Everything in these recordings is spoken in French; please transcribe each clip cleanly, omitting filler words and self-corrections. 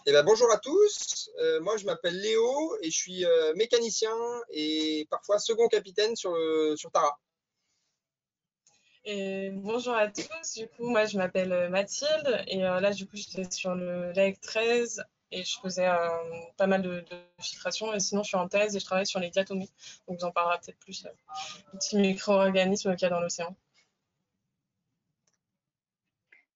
Eh ben, bonjour à tous, moi je m'appelle Léo et je suis mécanicien et parfois second capitaine sur Tara. Et bonjour à tous, du coup moi je m'appelle Mathilde et là du coup j'étais sur le LEG 13 et je faisais pas mal de filtration et sinon je suis en thèse et je travaille sur les diatomées, donc vous en parlera peut-être plus, les petits micro-organismes qu'il y a dans l'océan.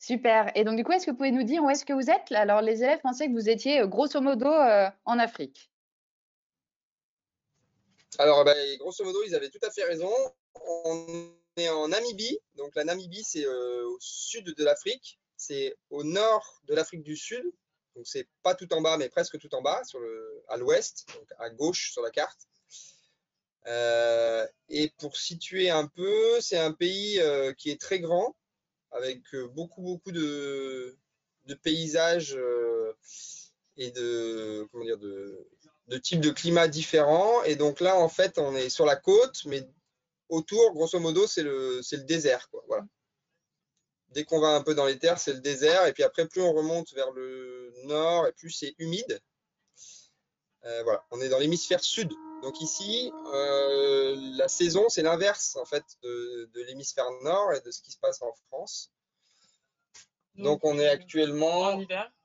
Super. Et donc, du coup, est-ce que vous pouvez nous dire où est-ce que vous êtes? Alors, les élèves pensaient que vous étiez grosso modo en Afrique. Alors ben, grosso modo ils avaient tout à fait raison, on est en Namibie, donc la Namibie c'est au sud de l'Afrique, c'est au nord de l'Afrique du Sud, donc c'est pas tout en bas mais presque tout en bas, à l'ouest, donc à gauche sur la carte. Et pour situer un peu, c'est un pays qui est très grand, avec beaucoup de paysages et comment dire, de types de climats différents. Et donc là, en fait, on est sur la côte, mais autour, grosso modo, c'est le désert, quoi. Voilà. Dès qu'on va un peu dans les terres, c'est le désert. Et puis après, plus on remonte vers le nord, et plus c'est humide. Voilà, on est dans l'hémisphère sud. Donc ici, la saison, c'est l'inverse en fait de l'hémisphère nord et de ce qui se passe en France. Donc on est actuellement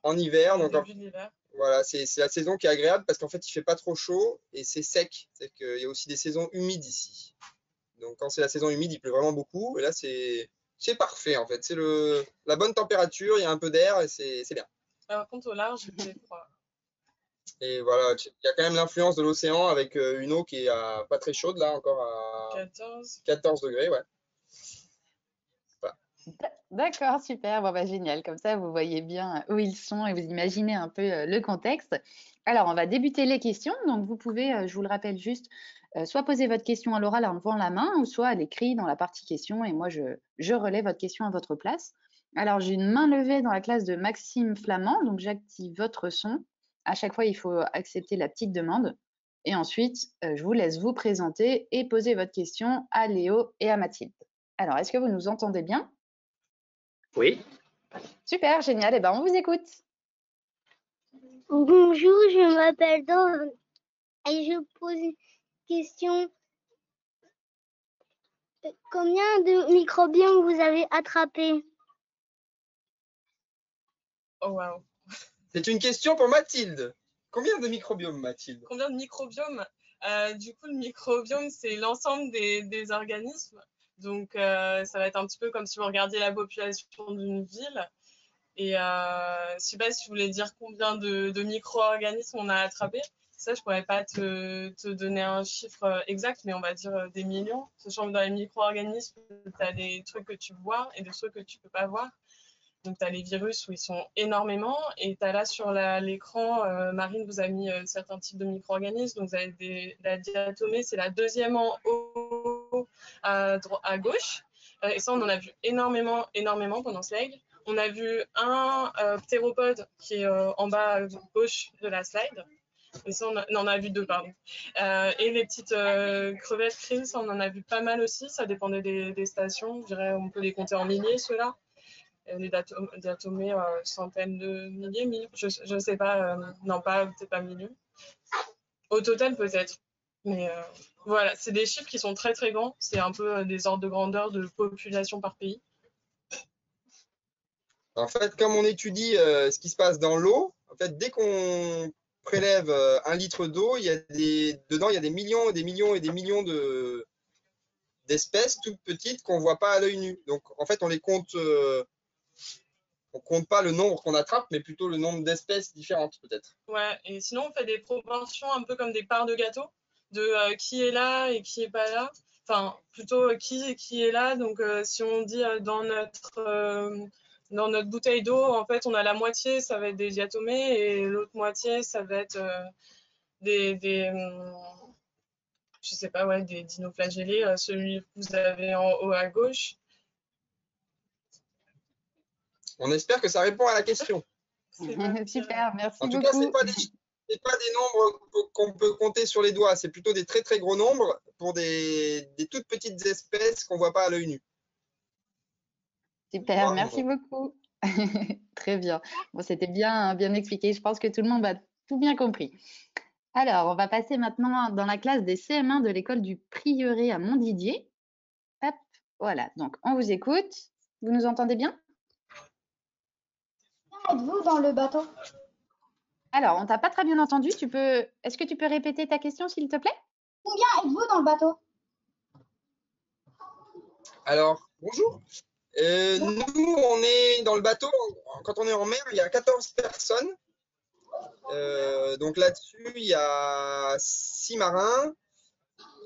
en hiver. Donc début de l'hiver. voilà, c'est la saison qui est agréable parce qu'en fait il fait pas trop chaud et c'est sec. C'est qu'il y a aussi des saisons humides ici. Donc quand c'est la saison humide, il pleut vraiment beaucoup. Et là c'est parfait en fait. C'est la bonne température, il y a un peu d'air et c'est bien. Par contre au large il fait froid. Et voilà, il y a quand même l'influence de l'océan avec une eau qui est pas très chaude là, encore à 14 degrés, ouais. Voilà. D'accord, super. Bon, bah, génial. Comme ça, vous voyez bien où ils sont et vous imaginez un peu le contexte. Alors, on va débuter les questions. Donc, vous pouvez, je vous le rappelle juste, soit poser votre question à l'oral en levant la main ou soit à l'écrit dans la partie questions et moi, je relais votre question à votre place. Alors, j'ai une main levée dans la classe de Maxime Flamand, donc j'active votre son. À chaque fois, il faut accepter la petite demande. Et ensuite, je vous laisse vous présenter et poser votre question à Léo et à Mathilde. Alors, est-ce que vous nous entendez bien? Oui. Super, génial. Eh ben, on vous écoute. Bonjour, je m'appelle Dan et je pose une question. Combien de microbiomes vous avez attrapés? Oh waouh. C'est une question pour Mathilde. Combien de microbiomes, Mathilde? Combien de microbiomes? Du coup, le microbiome, c'est l'ensemble des organismes. Donc, ça va être un petit peu comme si vous regardiez la population d'une ville. Et je ne sais pas si vous voulez dire combien de micro-organismes on a attrapés. Ça, je ne pourrais pas te donner un chiffre exact, mais on va dire des millions. Sachant que dans les micro-organismes, tu as des trucs que tu vois et des trucs que tu ne peux pas voir. Donc, tu as les virus où ils sont énormément. Et tu as là sur l'écran, Marine vous a mis certains types de micro-organismes. Donc, vous avez la diatomée, c'est la deuxième en haut à gauche. Et ça, on en a vu énormément pendant ce slide. On a vu un ptéropode qui est en bas à gauche de la slide. Et ça, on en a vu deux, pardon. Et les petites crevettes krill, ça, on en a vu pas mal aussi. Ça dépendait des stations. Je dirais, on peut les compter en milliers, ceux-là. Les diatomées, centaines de milliers, je ne sais pas. Non, peut-être pas millions. Au total, peut-être. Mais voilà, c'est des chiffres qui sont très, très grands. C'est un peu des ordres de grandeur de population par pays. En fait, comme on étudie ce qui se passe dans l'eau, en fait, dès qu'on prélève 1 litre d'eau, dedans, il y a des millions et des millions et des millions d'espèces toutes petites qu'on ne voit pas à l'œil nu. Donc, en fait, on compte pas le nombre qu'on attrape, mais plutôt le nombre d'espèces différentes, peut-être. Ouais, et sinon, on fait des proportions un peu comme des parts de gâteau, de qui est là et qui est pas là. Enfin, plutôt qui est là. Donc, si on dit dans notre bouteille d'eau, en fait, on a la moitié, ça va être des diatomées, et l'autre moitié, ça va être je sais pas, ouais, des dinoflagellés, celui que vous avez en haut à gauche. On espère que ça répond à la question. Super, merci en tout beaucoup. cas, c'est pas des nombres qu'on peut compter sur les doigts, c'est plutôt des très très gros nombres pour des toutes petites espèces qu'on voit pas à l'œil nu. Super, merci beaucoup. Très bien. Bon, c'était bien expliqué. Je pense que tout le monde a tout bien compris. Alors, on va passer maintenant dans la classe des CM1 de l'école du Prieuré à Montdidier. Hop, voilà. Donc, on vous écoute. Vous nous entendez bien? Êtes-vous dans le bateau? Alors, on t'a pas très bien entendu. Est-ce que tu peux répéter ta question, s'il te plaît? Combien êtes-vous dans le bateau? Alors, bonjour. Nous, on est dans le bateau. Quand on est en mer, il y a 14 personnes. Donc là-dessus, il y a 6 marins.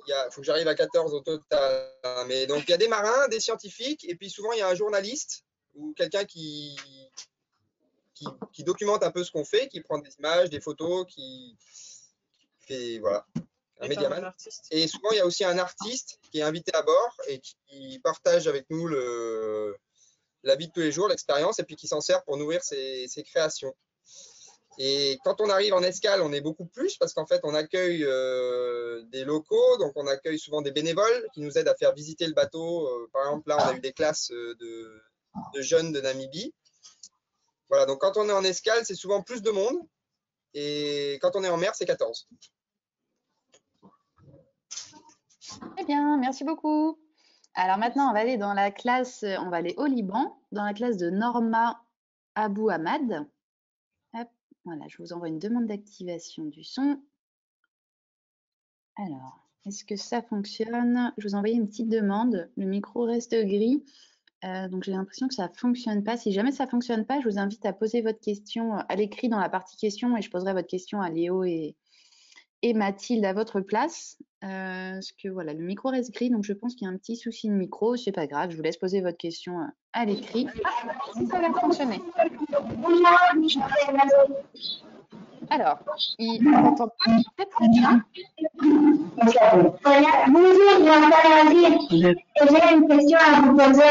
Il faut que j'arrive à 14 au total. Mais donc, il y a des marins, des scientifiques, et puis souvent, il y a un journaliste ou quelqu'un qui documente un peu ce qu'on fait, qui prend des images, des photos, qui fait, voilà, un médiaman. Et souvent, il y a aussi un artiste qui est invité à bord et qui partage avec nous la vie de tous les jours, l'expérience, et puis qui s'en sert pour nourrir ses créations. Et quand on arrive en escale, on est beaucoup plus parce qu'en fait, on accueille des locaux, donc on accueille souvent des bénévoles qui nous aident à faire visiter le bateau. Par exemple, là, on a eu des classes de jeunes de Namibie. Voilà, donc quand on est en escale, c'est souvent plus de monde. Et quand on est en mer, c'est 14. Très bien, merci beaucoup. Alors maintenant, on va aller dans la classe, on va aller au Liban, dans la classe de Norma Abou Ahmad. Hop, voilà, je vous envoie une demande d'activation du son. Alors, est-ce que ça fonctionne? Je vous ai envoyé une petite demande. Le micro reste gris. Donc, j'ai l'impression que ça ne fonctionne pas. Si jamais ça ne fonctionne pas, je vous invite à poser votre question à l'écrit dans la partie questions et je poserai votre question à Léo et Mathilde à votre place. Parce que voilà, le micro reste gris, donc je pense qu'il y a un petit souci de micro. C'est pas grave, je vous laisse poser votre question à l'écrit. Ça a l'air de fonctionner. Alors, on n'entend pas très très bien. Bonjour, je m'appelle Azir. J'ai une question à vous poser.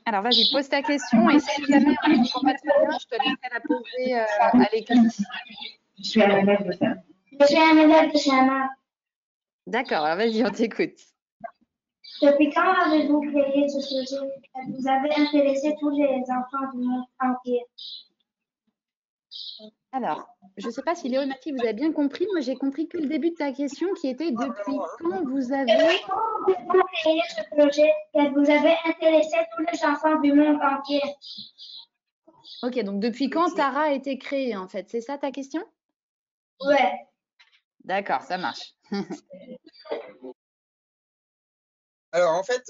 Alors, vas-y, pose ta question et si jamais on ne comprend pas très bien, je te laisserai la poser à l'écrit. Je suis un élève de Chana. D'accord, alors vas-y, on t'écoute. Depuis quand avez-vous créé ce projet? Vous avez intéressé tous les enfants du monde entier. Alors, je ne sais pas si Léo et Mathilde, vous avez bien compris. Moi, j'ai compris que le début de ta question qui était depuis quand vous avez créé ce projet et vous avez intéressé tous les enfants du monde entier. Ok, donc depuis quand Tara a été créée, en fait? C'est ça ta question? Ouais. D'accord, ça marche. Alors, en fait,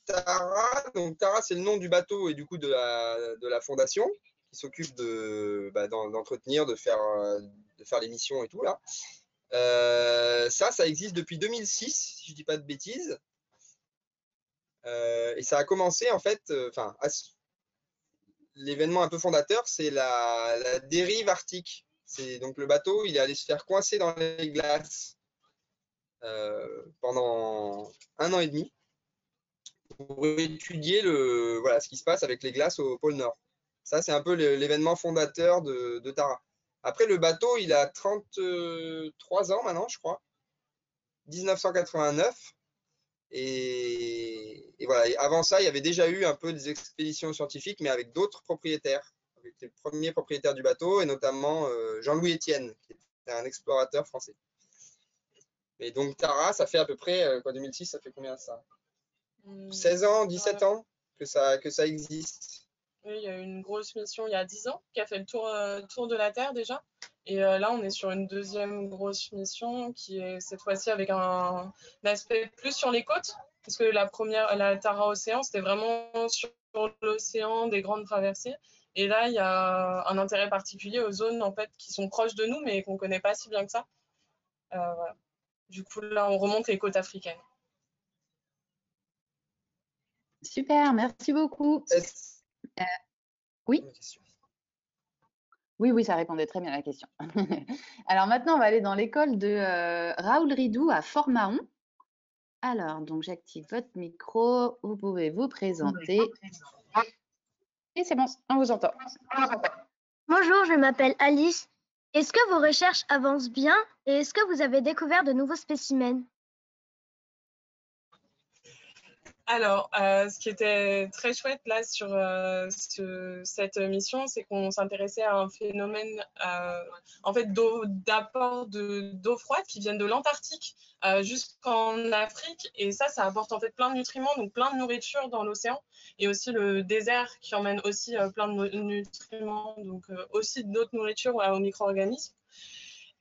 Tara, c'est le nom du bateau et du coup de la fondation qui s'occupe d'entretenir, de faire les missions et tout là. Ça existe depuis 2006, si je ne dis pas de bêtises. Et ça a commencé en fait, l'événement un peu fondateur, c'est la dérive arctique. C'est donc le bateau, il est allé se faire coincer dans les glaces pendant 1 an et demi pour étudier ce qui se passe avec les glaces au pôle Nord. Ça, c'est un peu l'événement fondateur de Tara. Après, le bateau, il a 33 ans maintenant, je crois. 1989. Et voilà. Et avant ça, il y avait déjà eu un peu des expéditions scientifiques, mais avec d'autres propriétaires, avec les premiers propriétaires du bateau, et notamment Jean-Louis Etienne, qui était un explorateur français. Et donc Tara, ça fait à peu près, 2006, ça fait combien ça? 16 ans, 17 ans que ça existe. Oui, il y a eu une grosse mission il y a 10 ans qui a fait le tour de la Terre déjà. Et là, on est sur une deuxième grosse mission qui est cette fois-ci avec un aspect plus sur les côtes. Parce que la Tara Océan, c'était vraiment sur l'océan, des grandes traversées. Et là, il y a un intérêt particulier aux zones en fait, qui sont proches de nous, mais qu'on ne connaît pas si bien que ça. Voilà. Du coup, là, on remonte les côtes africaines. Super, merci beaucoup. Oui. Oui, ça répondait très bien à la question. Alors maintenant, on va aller dans l'école de Raoul Ridou à Fort-Mahon. Alors, donc j'active votre micro, vous pouvez vous présenter. Et c'est bon, on vous entend. Bonjour, je m'appelle Alice. Est-ce que vos recherches avancent bien et est-ce que vous avez découvert de nouveaux spécimens? Alors, ce qui était très chouette là sur cette mission, c'est qu'on s'intéressait à un phénomène en fait d'apport d'eau froide qui viennent de l'Antarctique jusqu'en Afrique. Et ça apporte en fait plein de nutriments, donc plein de nourriture dans l'océan. Et aussi le désert qui emmène aussi plein de nutriments, donc aussi d'autres nourritures aux micro-organismes.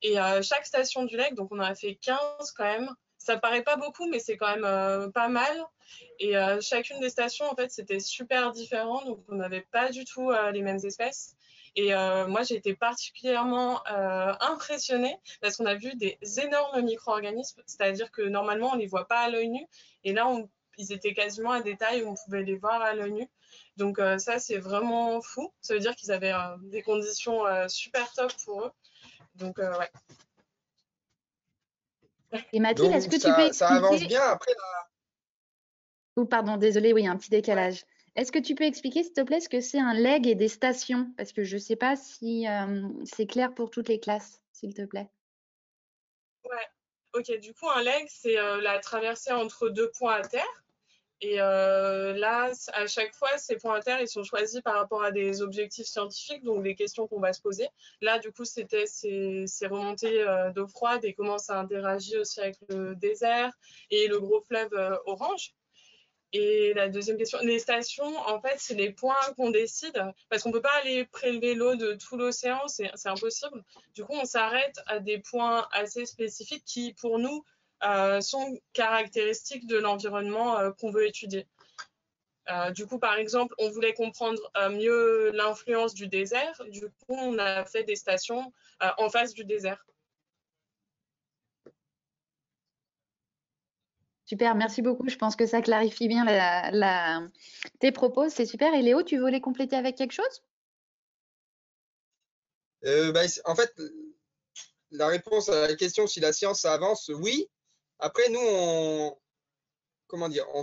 Et chaque station du lac, donc on en a fait 15 quand même. Ça paraît pas beaucoup, mais c'est quand même pas mal. Et chacune des stations, en fait, c'était super différent. Donc, on n'avait pas du tout les mêmes espèces. Et moi, j'ai été particulièrement impressionnée parce qu'on a vu des énormes micro-organismes. C'est-à-dire que normalement, on ne les voit pas à l'œil nu. Et là, ils étaient quasiment à des tailles où on pouvait les voir à l'œil nu. Donc, ça, c'est vraiment fou. Ça veut dire qu'ils avaient des conditions super top pour eux. Donc, ouais. Et Mathilde, est-ce Donc que tu peux ça avance expliquer... bien. Après, Oh, pardon, désolée, oui, un petit Ouais. décalage. Est-ce que tu peux expliquer, s'il te plaît, ce que c'est un leg et des stations? Parce que je ne sais pas si c'est clair pour toutes les classes, s'il te plaît. Ouais. Ok, du coup, un leg, c'est la traversée entre deux points à terre. Et là, à chaque fois, ces points à terre, ils sont choisis par rapport à des objectifs scientifiques, donc des questions qu'on va se poser. Là, du coup, c'était ces remontées d'eau froide et comment ça interagit aussi avec le désert et le gros fleuve Orange. Et la deuxième question, les stations, en fait, c'est les points qu'on décide, parce qu'on ne peut pas aller prélever l'eau de tout l'océan, c'est impossible. Du coup, on s'arrête à des points assez spécifiques qui, pour nous, sont caractéristiques de l'environnement qu'on veut étudier. Du coup, par exemple, on voulait comprendre mieux l'influence du désert. Du coup, on a fait des stations en face du désert. Super, merci beaucoup. Je pense que ça clarifie bien tes propos. C'est super. Et Léo, tu voulais compléter avec quelque chose? en fait, la réponse à la question si la science ça avance, oui. Après, nous, on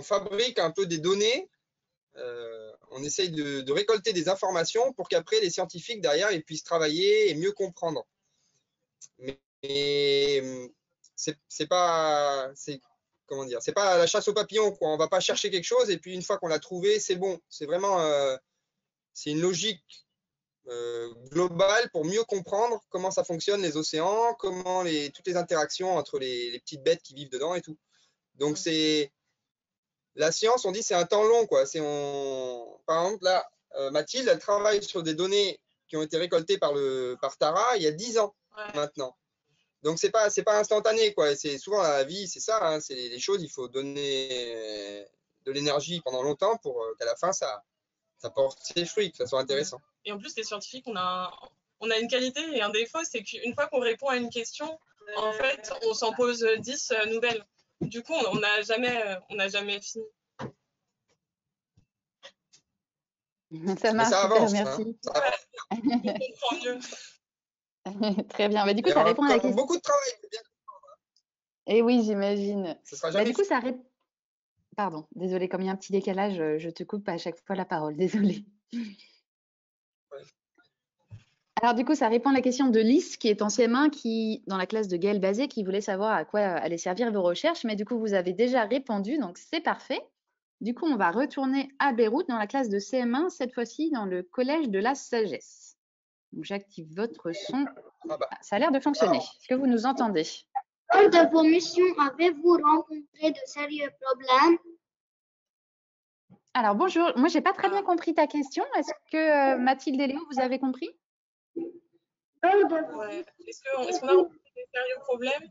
fabrique un peu des données. On essaye de récolter des informations pour qu'après les scientifiques derrière ils puissent travailler et mieux comprendre. Mais c'est pas, c'est pas la chasse aux papillons, quoi. On va pas chercher quelque chose et puis une fois qu'on l'a trouvé, c'est bon. C'est vraiment, c'est une logique globale pour mieux comprendre comment ça fonctionne les océans, comment toutes les interactions entre les petites bêtes qui vivent dedans et tout. Donc c'est la science, on dit c'est un temps long, quoi. Par exemple, là, Mathilde, elle travaille sur des données qui ont été récoltées par Tara il y a 10 ans maintenant. Donc c'est pas instantané, quoi. Et c'est souvent la vie, c'est ça, hein, c'est les choses, il faut donner de l'énergie pendant longtemps pour qu'à la fin ça porte ses fruits, que ça soit intéressant. Et en plus, les scientifiques, on a une qualité et un défaut, c'est qu'une fois qu'on répond à une question, en fait, on s'en pose 10 nouvelles. Du coup, on n'a jamais fini. Ça marche, ça super, avance, merci. hein, ça avance. On comprend mieux. Très bien. Bah, du coup, Il y ça a répond à la encore question. beaucoup de travail. Et oui, j'imagine. Ce sera Bah, jamais du coup, ça répond. Pardon, désolée, comme il y a un petit décalage, je te coupe à chaque fois la parole, désolée. Ouais. Alors du coup, ça répond à la question de Lys, qui est en CM1, qui, dans la classe de Gaël Bazé, qui voulait savoir à quoi allaient servir vos recherches, mais du coup, vous avez déjà répondu, donc c'est parfait. Du coup, on va retourner à Beyrouth, dans la classe de CM1, cette fois-ci dans le collège de la sagesse. Donc j'active votre son. Ah bah. Ah, ça a l'air de fonctionner. Est-ce que vous nous entendez? Lors de vos missions, avez-vous rencontré de sérieux problèmes? Alors bonjour, moi j'ai pas très bien compris ta question. Est-ce que Mathilde et Léo, vous avez compris? Ouais. Est-ce qu'on a rencontré des sérieux problèmes?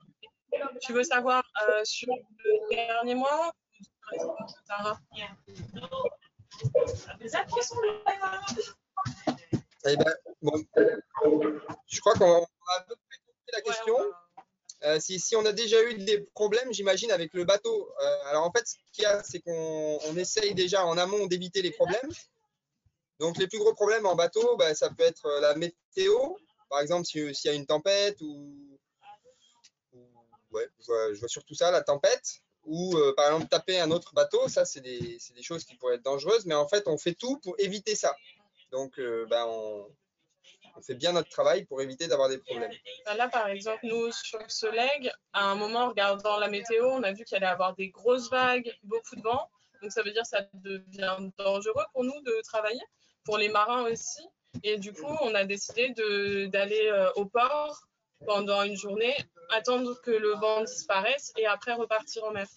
Tu veux savoir sur le dernier mois? Sarah. Eh ben, bon, je crois qu'on a à peu près compris la question. Si on a déjà eu des problèmes, j'imagine, avec le bateau. Alors en fait, ce qu'il y a, c'est qu'on essaye déjà en amont d'éviter les problèmes. Donc les plus gros problèmes en bateau, bah, ça peut être la météo. Par exemple, s'il y a une tempête ouais, je vois surtout ça, la tempête. Ou par exemple taper un autre bateau, ça c'est des choses qui pourraient être dangereuses. Mais en fait, on fait tout pour éviter ça. Donc bah, on fait bien notre travail pour éviter d'avoir des problèmes. Là, par exemple, nous, sur ce leg, à un moment, en regardant la météo, on a vu qu'il allait y avoir des grosses vagues, beaucoup de vent. Donc ça veut dire que ça devient dangereux pour nous de travailler, pour les marins aussi. Et du coup, on a décidé d'aller au port pendant une journée, attendre que le vent disparaisse et après repartir en mer.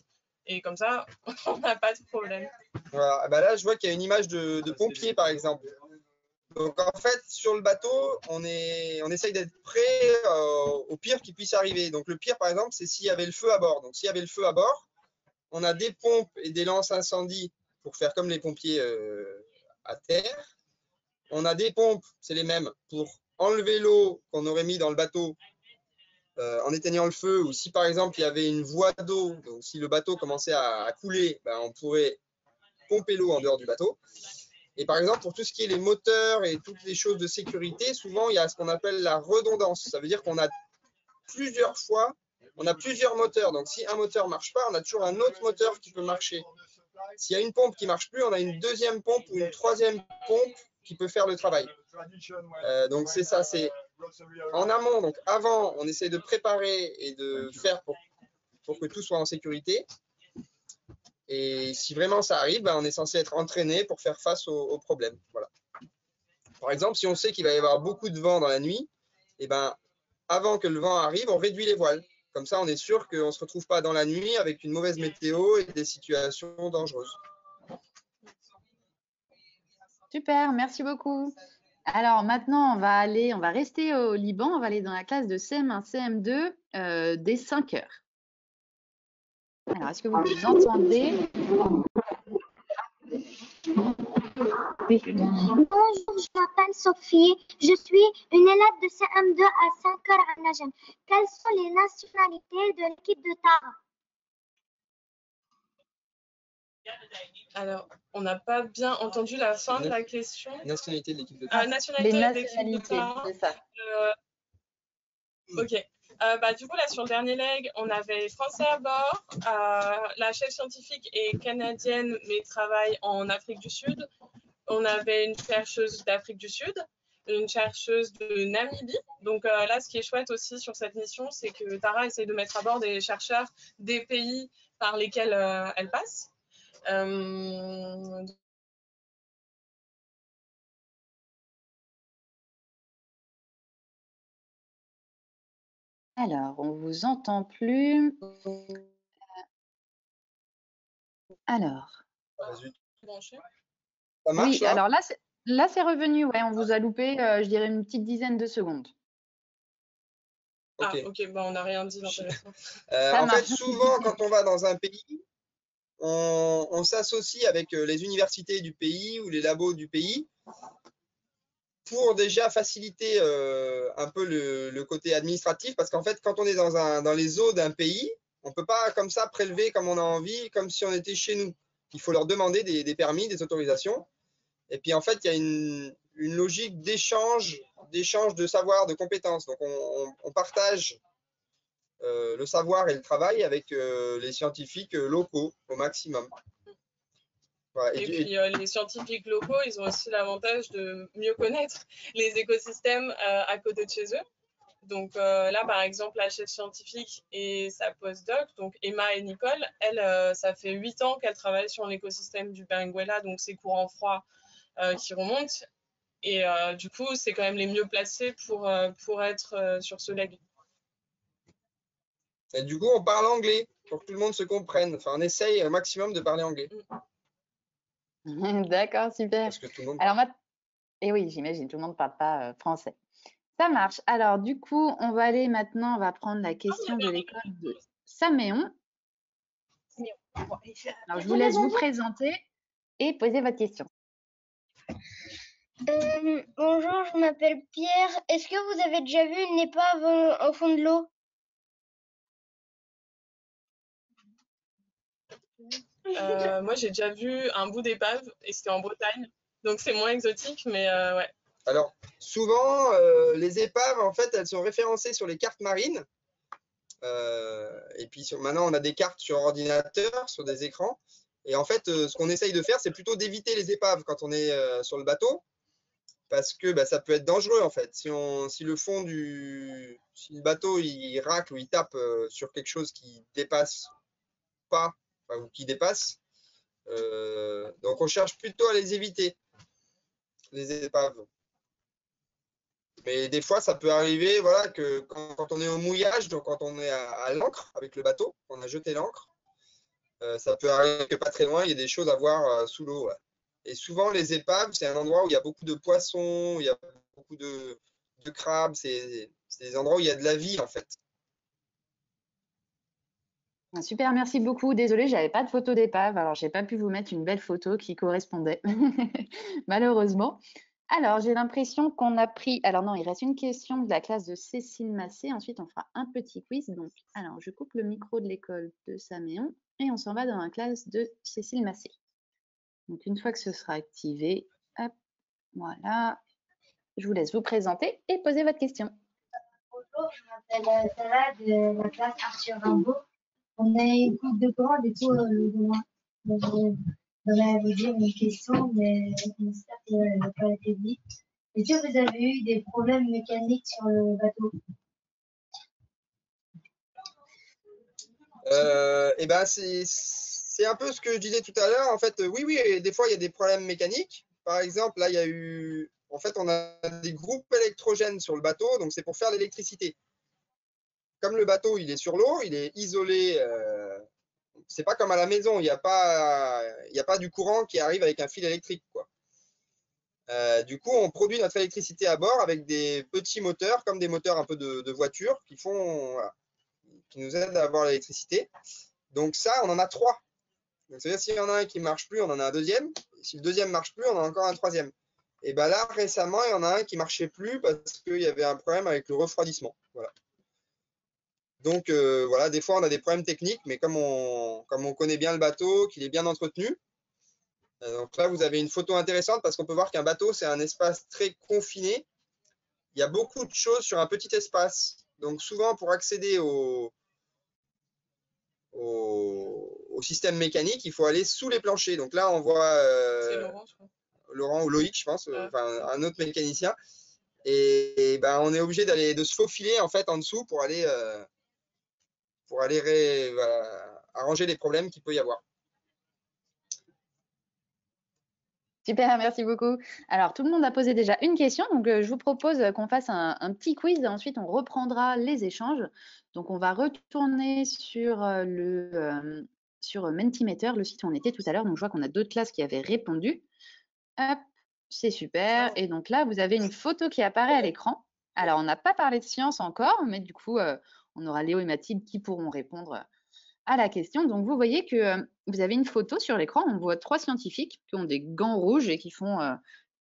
Et comme ça, on n'a pas de problème. Voilà. Bah là, je vois qu'il y a une image de pompiers, par exemple. Donc en fait, sur le bateau, on essaye d'être prêt au pire qui puisse arriver. Donc le pire, par exemple, c'est s'il y avait le feu à bord. Donc s'il y avait le feu à bord, on a des pompes et des lances incendie pour faire comme les pompiers à terre. On a des pompes, c'est les mêmes, pour enlever l'eau qu'on aurait mis dans le bateau en éteignant le feu. Ou si par exemple il y avait une voie d'eau, donc si le bateau commençait à couler, ben, on pourrait pomper l'eau en dehors du bateau. Et par exemple, pour tout ce qui est les moteurs et toutes les choses de sécurité, souvent il y a ce qu'on appelle la redondance. Ça veut dire qu'on a plusieurs fois, on a plusieurs moteurs. Donc si un moteur ne marche pas, on a toujours un autre moteur qui peut marcher. S'il y a une pompe qui ne marche plus, on a une deuxième pompe ou une troisième pompe qui peut faire le travail. Donc c'est ça, c'est en amont. Donc avant, on essaie de préparer et de faire pour que tout soit en sécurité. Et si vraiment ça arrive, ben, on est censé être entraîné pour faire face aux problèmes. Voilà. Par exemple, si on sait qu'il va y avoir beaucoup de vent dans la nuit, et ben, avant que le vent arrive, on réduit les voiles. Comme ça, on est sûr qu'on ne se retrouve pas dans la nuit avec une mauvaise météo et des situations dangereuses. Super, merci beaucoup. Alors maintenant, on va rester au Liban, on va aller dans la classe de CM1, CM2 dès 5 heures. Alors, est-ce que vous vous entendez? Oui. Bonjour, je m'appelle Sophie. Je suis une élève de CM2 à 5 heures à Najem. Quelles sont les nationalités de l'équipe de Tara? Alors, on n'a pas bien entendu la fin de la question. Nationalité de l'équipe de Les Nationalité de l'équipe de nationalités, Tara. c'est ça. Ok. Du coup, là, sur le dernier leg, on avait français à bord. La chef scientifique est canadienne, mais travaille en Afrique du Sud. On avait une chercheuse d'Afrique du Sud, une chercheuse de Namibie. Donc là, ce qui est chouette aussi sur cette mission, c'est que Tara essaie de mettre à bord des chercheurs des pays par lesquels elle passe. Alors, on vous entend plus. Alors. Ça marche, Oui, là alors là, c'est revenu. Ouais, on vous a loupé, je dirais, une petite dizaine de secondes. Okay. Ah, ok, on n'a rien dit d'intéressant. En fait, souvent, quand on va dans un pays, on s'associe avec les universités du pays ou les labos du pays pour déjà faciliter un peu le côté administratif, parce qu'en fait, quand on est dans les eaux d'un pays, on ne peut pas comme ça prélever comme on a envie, comme si on était chez nous. Il faut leur demander des permis, des autorisations. Et puis en fait, il y a une logique d'échange de savoir, de compétences. Donc on partage le savoir et le travail avec les scientifiques locaux au maximum. Voilà. Et puis les scientifiques locaux, ils ont aussi l'avantage de mieux connaître les écosystèmes à côté de chez eux. Donc là, par exemple, la chef scientifique et sa postdoc, donc Emma et Nicole, elle, ça fait 8 ans qu'elle travaille sur l'écosystème du Benguela, donc ces courants froids qui remontent. Et du coup, c'est quand même les mieux placés pour être sur ce leg. Et du coup, on parle anglais pour que tout le monde se comprenne. Enfin, on essaye un maximum de parler anglais. D'accord, super. Parce que tout le monde... Alors, et oui, j'imagine, tout le monde ne parle pas français. Ça marche. Alors, du coup, on va aller maintenant, on va prendre la question de l'école de Saméon. Alors, je vous laisse vous présenter et poser votre question. Bonjour, je m'appelle Pierre. Est-ce que vous avez déjà vu une épave au fond de l'eau? Moi, j'ai déjà vu un bout d'épave et c'était en Bretagne. Donc, c'est moins exotique, mais ouais. Alors, souvent, les épaves, en fait, elles sont référencées sur les cartes marines. Et puis, maintenant, on a des cartes sur ordinateur, sur des écrans. Et en fait, ce qu'on essaye de faire, c'est plutôt d'éviter les épaves quand on est sur le bateau. Parce que ça peut être dangereux, en fait. Si le bateau, il racle ou il tape sur quelque chose qui dépasse pas, ou qui dépasse, Donc, on cherche plutôt à les éviter, les épaves. Mais des fois, ça peut arriver voilà, que quand on est au mouillage, donc quand on est à l'ancre avec le bateau, on a jeté l'ancre, ça peut arriver que pas très loin, il y a des choses à voir sous l'eau. Ouais. Et souvent, les épaves, c'est un endroit où il y a beaucoup de poissons, il y a beaucoup de crabes, c'est des endroits où il y a de la vie en fait. Super, merci beaucoup. Désolée, j'avais pas de photo d'épave, alors j'ai pas pu vous mettre une belle photo qui correspondait, malheureusement. Alors, j'ai l'impression qu'on a pris. Alors non, il reste une question de la classe de Cécile Massé. Ensuite, on fera un petit quiz. Donc, alors, je coupe le micro de l'école de Saméon et on s'en va dans la classe de Cécile Massé. Donc, une fois que ce sera activé, hop, voilà. Je vous laisse vous présenter et poser votre question. Bonjour, je m'appelle Sarah de la classe Arthur Rimbaud. On a une coupe de commande et tout demain. J'aurais vous dire une question, mais j'espère qu'elle n'a pas été dite. Est-ce que vous avez eu des problèmes mécaniques sur le bateau? Et ben c'est un peu ce que je disais tout à l'heure. En fait, oui, des fois, il y a des problèmes mécaniques. Par exemple, là, il y a eu. En fait, on a des groupes électrogènes sur le bateau, donc c'est pour faire l'électricité. Comme le bateau, il est sur l'eau, il est isolé. C'est pas comme à la maison, il n'y a pas du courant qui arrive avec un fil électrique, quoi. Du coup, on produit notre électricité à bord avec des petits moteurs, comme des moteurs un peu de voiture, qui nous aident à avoir l'électricité. Donc ça, on en a 3. Donc c'est-à-dire s'il y en a un qui ne marche plus, on en a un deuxième. Si le deuxième ne marche plus, on en a encore un troisième. Et bien là, récemment, il y en a un qui ne marchait plus parce qu'il y avait un problème avec le refroidissement. Voilà. Donc voilà, des fois, on a des problèmes techniques, mais comme on connaît bien le bateau, qu'il est bien entretenu, donc là, vous avez une photo intéressante parce qu'on peut voir qu'un bateau, c'est un espace très confiné. Il y a beaucoup de choses sur un petit espace. Donc souvent, pour accéder au système mécanique, il faut aller sous les planchers. Donc là, on voit C'est Laurent, je crois. Laurent ou Loïc, je pense, un autre mécanicien. Et ben, on est obligé de se faufiler en fait en dessous pour aller voilà, arranger les problèmes qu'il peut y avoir. Super, merci beaucoup. Alors, tout le monde a posé déjà une question, donc je vous propose qu'on fasse un petit quiz et ensuite on reprendra les échanges. Donc, on va retourner sur sur Mentimeter, le site où on était tout à l'heure. Donc, je vois qu'on a d'autres classes qui avaient répondu. Hop, c'est super. Et donc là, vous avez une photo qui apparaît à l'écran. Alors, on n'a pas parlé de science encore, mais du coup, on aura Léo et Mathilde qui pourront répondre à la question. Donc, vous voyez que vous avez une photo sur l'écran. On voit 3 scientifiques qui ont des gants rouges et qui ont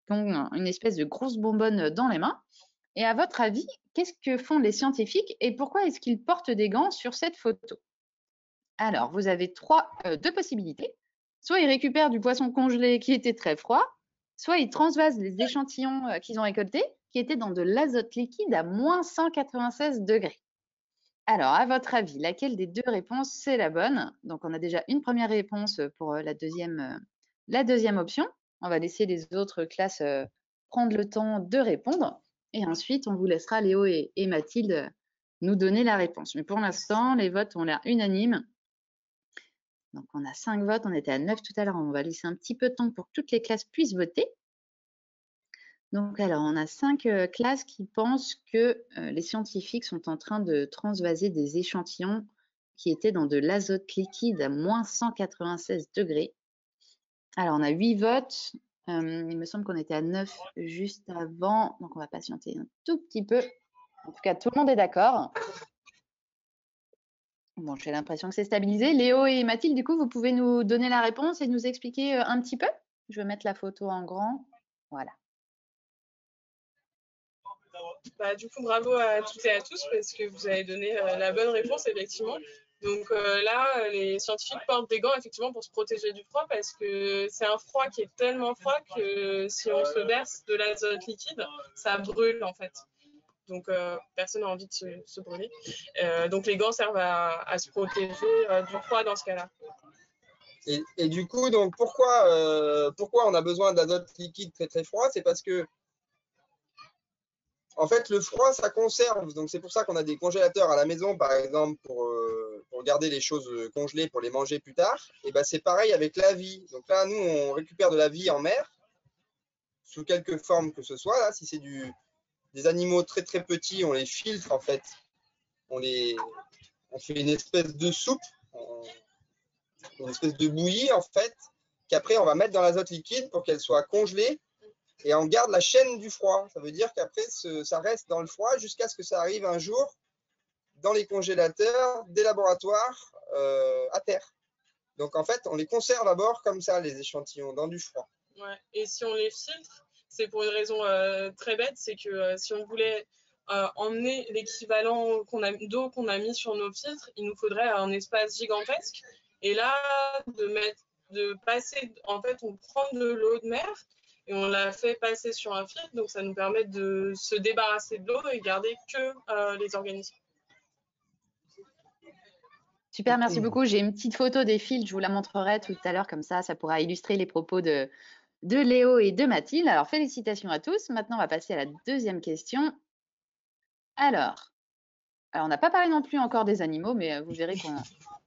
une espèce de grosse bonbonne dans les mains. Et à votre avis, qu'est-ce que font les scientifiques et pourquoi est-ce qu'ils portent des gants sur cette photo? Alors, vous avez deux possibilités. Soit ils récupèrent du poisson congelé qui était très froid, soit ils transvasent les échantillons qu'ils ont récoltés qui étaient dans de l'azote liquide à moins 196 degrés. Alors, à votre avis, laquelle des deux réponses c'est la bonne? Donc, on a déjà une première réponse pour la deuxième option. On va laisser les autres classes prendre le temps de répondre. Et ensuite, on vous laissera Léo et Mathilde nous donner la réponse. Mais pour l'instant, les votes ont l'air unanimes. Donc, on a 5 votes. On était à 9 tout à l'heure. On va laisser un petit peu de temps pour que toutes les classes puissent voter. Donc, alors, on a 5 classes qui pensent que les scientifiques sont en train de transvaser des échantillons qui étaient dans de l'azote liquide à moins 196 degrés. Alors, on a 8 votes. Il me semble qu'on était à 9 juste avant. Donc, on va patienter un tout petit peu. En tout cas, tout le monde est d'accord. Bon, j'ai l'impression que c'est stabilisé. Léo et Mathilde, du coup, vous pouvez nous donner la réponse et nous expliquer un petit peu? Je vais mettre la photo en grand. Voilà. Bah, du coup, bravo à toutes et à tous parce que vous avez donné la bonne réponse, effectivement. Donc là, les scientifiques portent des gants, effectivement, pour se protéger du froid parce que c'est un froid qui est tellement froid que si on se verse de l'azote liquide, ça brûle, en fait. Donc, personne n'a envie de se brûler. Donc, les gants servent à se protéger du froid dans ce cas-là. Et du coup, donc, pourquoi on a besoin d'azote liquide très très froid? C'est parce que En fait, le froid, ça conserve. Donc, c'est pour ça qu'on a des congélateurs à la maison, par exemple, pour garder les choses congelées, pour les manger plus tard. Et ben, c'est pareil avec la vie. Donc là, nous, on récupère de la vie en mer, sous quelque forme que ce soit. Là, si c'est des animaux très, très petits, on les filtre, en fait. On fait une espèce de soupe, une espèce de bouillie, en fait, qu'après, on va mettre dans l'azote liquide pour qu'elle soit congelée. Et on garde la chaîne du froid. Ça veut dire qu'après, ça reste dans le froid jusqu'à ce que ça arrive un jour dans les congélateurs des laboratoires à terre. Donc, en fait, on les conserve d'abord comme ça, les échantillons, dans du froid. Ouais. Et si on les filtre, c'est pour une raison très bête, c'est que si on voulait emmener l'équivalent d'eau qu'on a mis sur nos filtres, il nous faudrait un espace gigantesque. Et là, de passer, en fait, on prend de l'eau de mer et on la fait passer sur un filtre, donc ça nous permet de se débarrasser de l'eau et garder que les organismes. Super, merci beaucoup. J'ai une petite photo des filtres, je vous la montrerai tout à l'heure, comme ça pourra illustrer les propos de Léo et de Mathilde. Alors, félicitations à tous. Maintenant, on va passer à la deuxième question. Alors on n'a pas parlé non plus encore des animaux, mais vous verrez que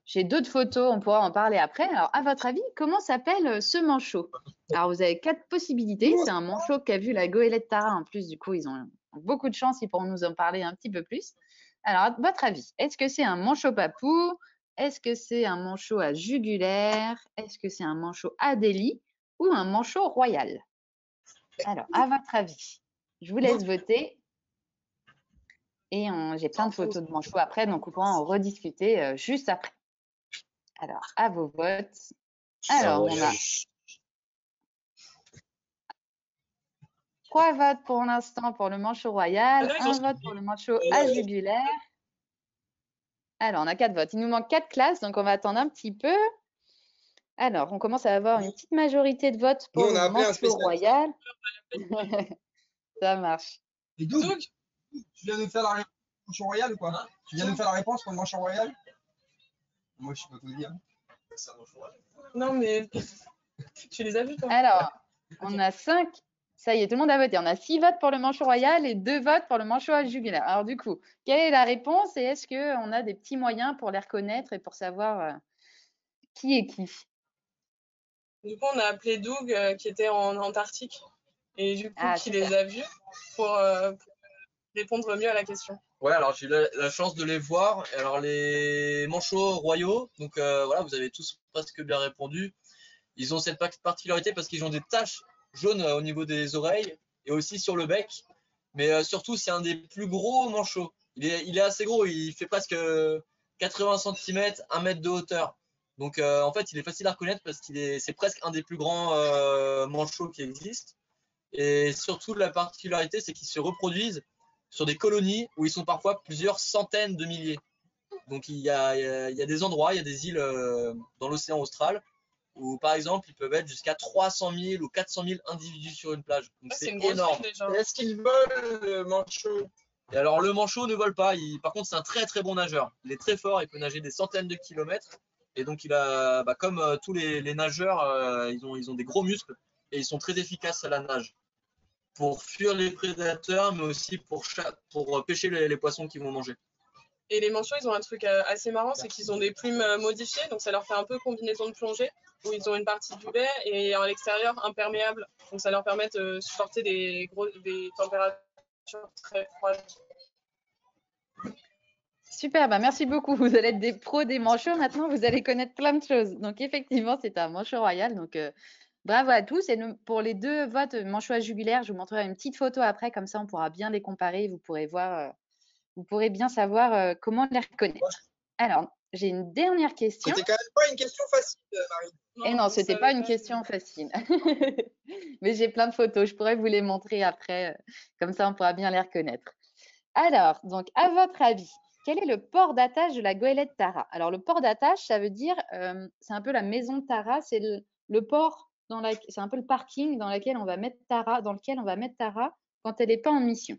j'ai d'autres photos, on pourra en parler après. Alors, à votre avis, comment s'appelle ce manchot? Alors, vous avez 4 possibilités. C'est un manchot qu'a vu la goélette Tara. En plus, du coup, ils ont beaucoup de chance, ils pourront nous en parler un petit peu plus. Alors, à votre avis, est-ce que c'est un manchot papou? Est-ce que c'est un manchot à jugulaire? Est-ce que c'est un manchot Adélie ou un manchot royal? Alors, à votre avis, je vous laisse voter. Et j'ai plein de photos de manchots après, donc on pourra en rediscuter juste après. Alors, à vos votes. Alors, on a 3 votes pour l'instant pour le manchot royal, 1 vote pour le manchot à jugulaire. Alors, on a 4 votes. Il nous manque 4 classes, donc on va attendre un petit peu. Alors, on commence à avoir une petite majorité de votes pour le manchot royal. Ça marche. Et Doug, tu viens nous faire la réponse pour le manchot royal ou quoi? Tu viens nous faire la réponse pour le manchot royal? Moi, je sais pas quoi dire. Non, mais tu les as vus, toi? Alors, on a 5. Ça y est, tout le monde a voté. On a 6 votes pour le manchot royal et 2 votes pour le manchot à jugulaire. Alors, du coup, quelle est la réponse et est-ce qu'on a des petits moyens pour les reconnaître et pour savoir qui est qui? Du coup, on a appelé Doug qui était en Antarctique et du coup, qui super. les a vus pour répondre mieux à la question. Ouais, alors j'ai eu la chance de les voir. Alors les manchots royaux, donc voilà, vous avez tous presque bien répondu. Ils ont cette particularité parce qu'ils ont des taches jaunes au niveau des oreilles et aussi sur le bec. Mais surtout, c'est un des plus gros manchots. Il est assez gros, il fait presque 80 cm, 1 mètre de hauteur. Donc en fait, il est facile à reconnaître parce c'est presque un des plus grands manchots qui existent. Et surtout, la particularité, c'est qu'ils se reproduisent sur des colonies où ils sont parfois plusieurs centaines de milliers. Donc il y a des endroits, il y a des îles dans l'océan austral où par exemple ils peuvent être jusqu'à 300 000 ou 400 000 individus sur une plage. Donc c'est énorme. Est-ce qu'il vole le manchot? Et alors le manchot ne vole pas, par contre c'est un très très bon nageur. Il est très fort, il peut nager des centaines de kilomètres. Et donc il a, comme tous les nageurs, ils ont des gros muscles et ils sont très efficaces à la nage. Pour fuir les prédateurs, mais aussi pour pêcher les poissons qu'ils vont manger. Et les manchots, ils ont un truc assez marrant, c'est qu'ils ont des plumes modifiées, donc ça leur fait un peu combinaison de plongée, où ils ont une partie duvet et à l'extérieur imperméable, donc ça leur permet de supporter des températures très froides. Super, merci beaucoup. Vous allez être des pros des manchots maintenant, vous allez connaître plein de choses. Donc effectivement, c'est un manchot royal, donc bravo à tous. Et pour les 2 votes manchot à jugulaire, je vous montrerai une petite photo après, comme ça on pourra bien les comparer. Vous pourrez voir, vous pourrez bien savoir comment les reconnaître. Alors, j'ai une dernière question. C'était quand même pas une question facile, Marie. Et non, c'était pas une question facile. Mais j'ai plein de photos, je pourrais vous les montrer après, comme ça on pourra bien les reconnaître. Alors, donc à votre avis, quel est le port d'attache de la goélette Tara? Alors, le port d'attache, ça veut dire, c'est un peu la maison de Tara, c'est le port, c'est un peu le parking dans lequel on va mettre Tara quand elle n'est pas en mission.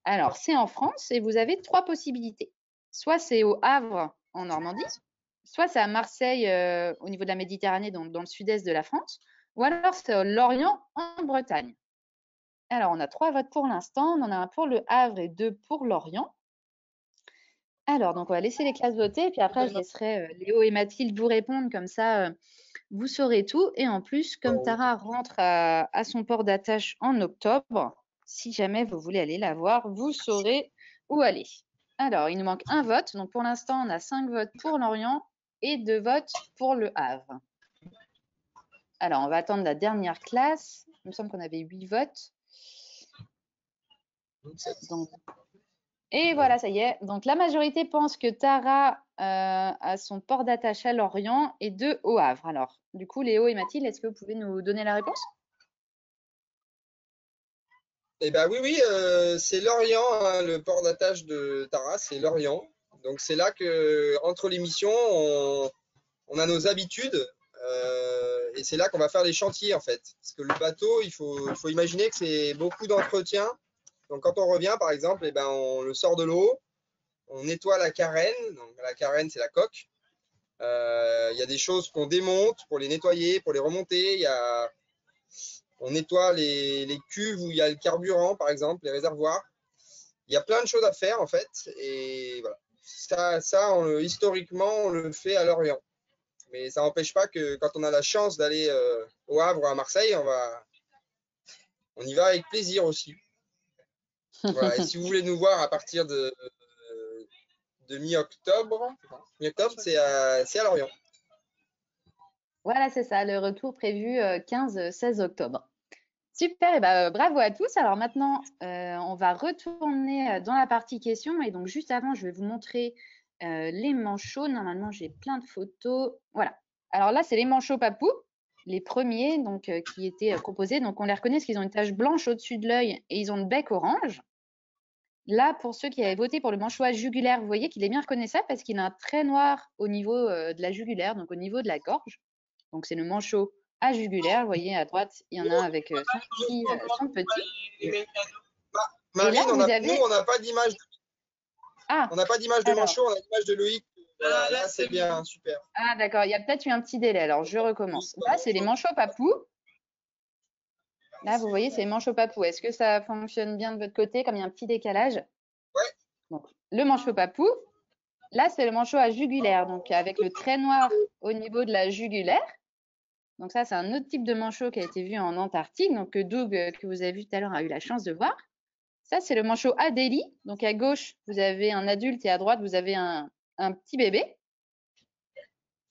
Alors, c'est en France et vous avez 3 possibilités. Soit c'est au Havre, en Normandie, soit c'est à Marseille, au niveau de la Méditerranée, dans le sud-est de la France, ou alors c'est à Lorient, en Bretagne. Alors, on a 3 votes pour l'instant. On en a un pour le Havre et 2 pour Lorient. Alors, donc on va laisser les classes voter, et puis après, je laisserai Léo et Mathilde vous répondre, comme ça, vous saurez tout. Et en plus, comme Tara rentre à son port d'attache en octobre, si jamais vous voulez aller la voir, vous saurez où aller. Alors, il nous manque un vote. Donc, pour l'instant, on a 5 votes pour Lorient et 2 votes pour le Havre. Alors, on va attendre la dernière classe. Il me semble qu'on avait 8 votes. Donc, et voilà, ça y est. Donc, la majorité pense que Tara a son port d'attache à Lorient et 2 au Havre. Alors, du coup, Léo et Mathilde, est-ce que vous pouvez nous donner la réponse? Eh ben oui, c'est Lorient, hein, le port d'attache de Tara, c'est Lorient. Donc c'est là que, entre les missions, on a nos habitudes et c'est là qu'on va faire les chantiers en fait. Parce que le bateau, il faut imaginer que c'est beaucoup d'entretien. Donc quand on revient, par exemple, eh ben, on le sort de l'eau, on nettoie la carène. Donc la carène, c'est la coque. Il y a des choses qu'on démonte pour les nettoyer, pour les remonter. On nettoie les cuves où il y a le carburant, par exemple, les réservoirs. Il y a plein de choses à faire, en fait. Et voilà. Historiquement, on le fait à Lorient. Mais ça n'empêche pas que quand on a la chance d'aller au Havre ou à Marseille, on y va avec plaisir aussi. Voilà. Et si vous voulez nous voir à partir de mi-octobre, c'est à Lorient. Voilà, c'est ça, le retour prévu 15-16 octobre. Super, et bravo à tous. Alors maintenant, on va retourner dans la partie questions. Et donc, juste avant, je vais vous montrer les manchots. Normalement, j'ai plein de photos. Voilà. Alors là, c'est les manchots papous, les premiers donc, qui étaient proposés. Donc, on les reconnaît parce qu'ils ont une tache blanche au-dessus de l'œil et ils ont le bec orange. Là, pour ceux qui avaient voté pour le manchot à jugulaire, vous voyez qu'il est bien reconnaissable parce qu'il a un trait noir au niveau de la jugulaire, donc au niveau de la gorge. Donc, c'est le manchot à jugulaire. Vous voyez, à droite, il y en a un avec son petit. Marine, là, nous, on n'a pas d'image. Ah, on n'a pas d'image de manchot, on a l'image de Loïc. Voilà, là, c'est bien, super. Ah, d'accord, il y a peut-être eu un petit délai. Alors, je recommence. Là, c'est les manchots papous. Là, vous voyez, c'est les manchots papous. Est-ce que ça fonctionne bien de votre côté, comme il y a un petit décalage? Ouais. Donc, le manchot papou. Là, c'est le manchot à jugulaire, donc avec le trait noir au niveau de la jugulaire. Donc ça, c'est un autre type de manchot qui a été vu en Antarctique, donc que Doug, que vous avez vu tout à l'heure, a eu la chance de voir. Ça, c'est le manchot Adélie. Donc à gauche, vous avez un adulte et à droite, vous avez un petit bébé.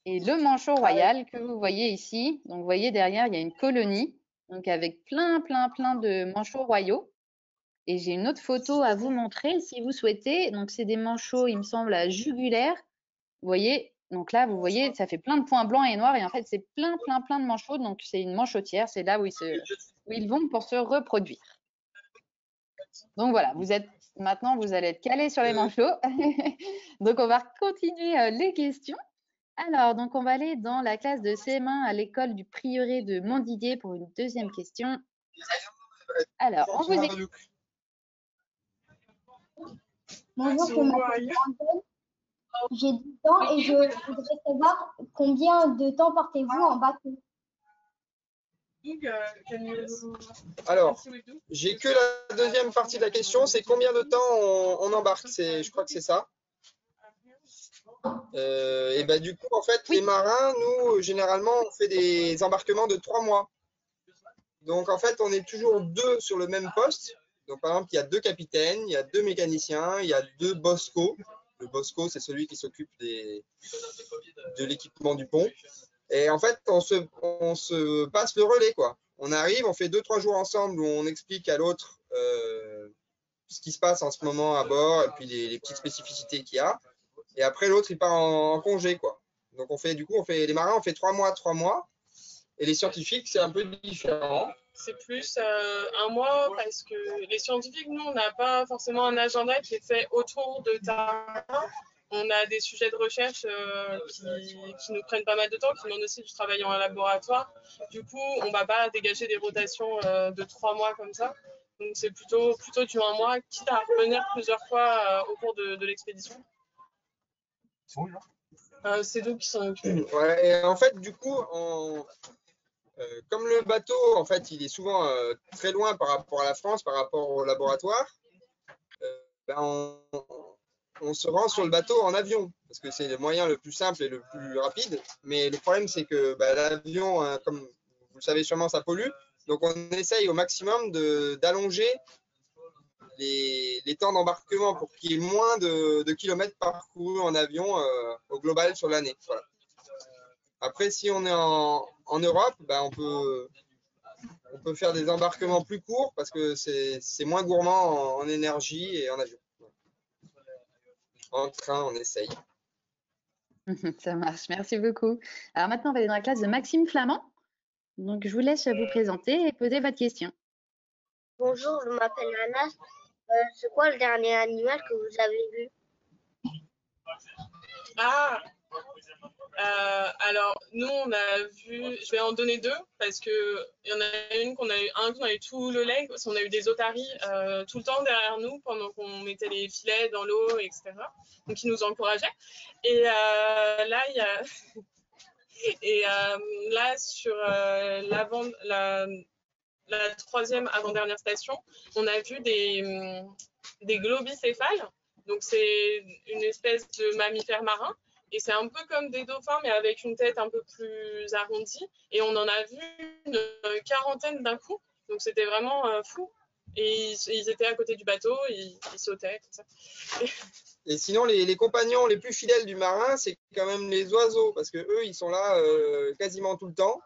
Et le manchot royal que vous voyez ici, donc vous voyez derrière, il y a une colonie, donc avec plein de manchots royaux. Et j'ai une autre photo à vous montrer si vous souhaitez. Donc c'est des manchots, il me semble, à jugulaire. Vous voyez, donc là, vous voyez, ça fait plein de points blancs et noirs. Et en fait, c'est plein de manchots. Donc c'est une manchotière, c'est là où ils vont pour se reproduire. Donc voilà, maintenant, vous allez être calés sur les manchots. Donc on va continuer les questions. Alors, donc on va aller dans la classe de CM1 à l'école du prieuré de Montdidier pour une deuxième question. Alors, on vous écoute. Bonjour, je m'appelle Angèle. J'ai 10 ans et je voudrais savoir combien de temps partez-vous en bateau? Alors, j'ai que la deuxième partie de la question, c'est combien de temps on embarque, je crois que c'est ça. Et ben du coup, en fait, les marins, nous, généralement, on fait des embarquements de 3 mois. Donc, en fait, on est toujours 2 sur le même poste. Donc, par exemple, il y a 2 capitaines, il y a 2 mécaniciens, il y a 2 boscos. Le bosco, c'est celui qui s'occupe de l'équipement du pont. Et en fait, on se passe le relais, quoi. On arrive, on fait 2-3 jours ensemble où on explique à l'autre ce qui se passe en ce moment à bord et puis les petites spécificités qu'il y a. Et après, l'autre, il part en congé, quoi. Donc, les marins, on fait 3 mois. Et les scientifiques, c'est un peu différent. C'est plus un mois parce que les scientifiques, nous, on n'a pas forcément un agenda qui est fait autour de Tara. On a des sujets de recherche qui nous prennent pas mal de temps, qui demandent aussi du travail en laboratoire. Du coup, on ne va pas dégager des rotations de 3 mois comme ça. Donc, c'est plutôt du 1 mois, quitte à revenir plusieurs fois au cours de l'expédition. C'est nous qui s'en occupent. Ouais, et en fait, du coup, Comme le bateau, en fait, il est souvent très loin par rapport à la France, par rapport au laboratoire, ben, on se rend sur le bateau en avion, parce que c'est le moyen le plus simple et le plus rapide. Mais le problème, c'est que ben, l'avion, hein, comme vous le savez sûrement, ça pollue. Donc, on essaye au maximum d'allonger les temps d'embarquement pour qu'il y ait moins de kilomètres parcourus en avion au global sur l'année. Voilà. Après, si on est en Europe, ben, on peut faire des embarquements plus courts parce que c'est moins gourmand en énergie et en avion. En train, on essaye. Ça marche, merci beaucoup. Alors maintenant, on va aller dans la classe de Maxime Flamand. Donc, je vous laisse vous présenter et poser votre question. Bonjour, je m'appelle Anas. C'est quoi le dernier animal que vous avez vu? Ah, alors nous on a vu, je vais en donner deux parce que il y en a une qu'on a eu, qu'on a eu tout le leg, parce qu'on a eu des otaries tout le temps derrière nous pendant qu'on mettait les filets dans l'eau, etc. Donc ils nous encourageaient. Et là il y a là sur la troisième avant-dernière station, on a vu des globicéphales. Donc c'est une espèce de mammifère marin. Et c'est un peu comme des dauphins, mais avec une tête un peu plus arrondie. Et on en a vu une quarantaine d'un coup. Donc c'était vraiment fou. Et ils étaient à côté du bateau, ils sautaient, tout ça. Et sinon, les compagnons les plus fidèles du marin, c'est quand même les oiseaux, parce que eux, ils sont là quasiment tout le temps.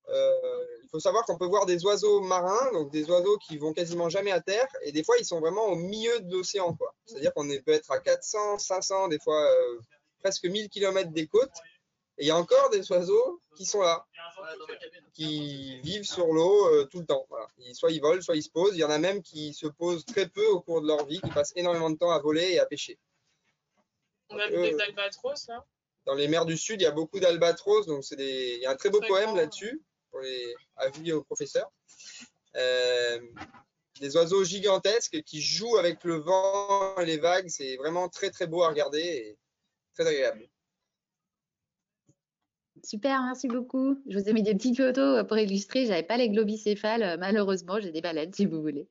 Il faut savoir qu'on peut voir des oiseaux marins, donc des oiseaux qui vont quasiment jamais à terre, et des fois ils sont vraiment au milieu de l'océan, quoi. C'est-à-dire qu'on peut être à 400, 500, des fois presque 1000 km des côtes, et il y a encore des oiseaux qui sont là, qui vivent sur l'eau tout le temps. Voilà. Soit ils volent, soit ils se posent. Il y en a même qui se posent très peu au cours de leur vie, qui passent énormément de temps à voler et à pêcher. On a vu des albatros là. Dans les mers du Sud, il y a beaucoup d'albatros, donc il y a un très beau poème là-dessus, pour les avis aux professeurs. Des oiseaux gigantesques qui jouent avec le vent et les vagues, c'est vraiment très très beau à regarder et très agréable. Super, merci beaucoup. Je vous ai mis des petites photos pour illustrer. J'avais pas les globicéphales, malheureusement, j'ai des baleines si vous voulez.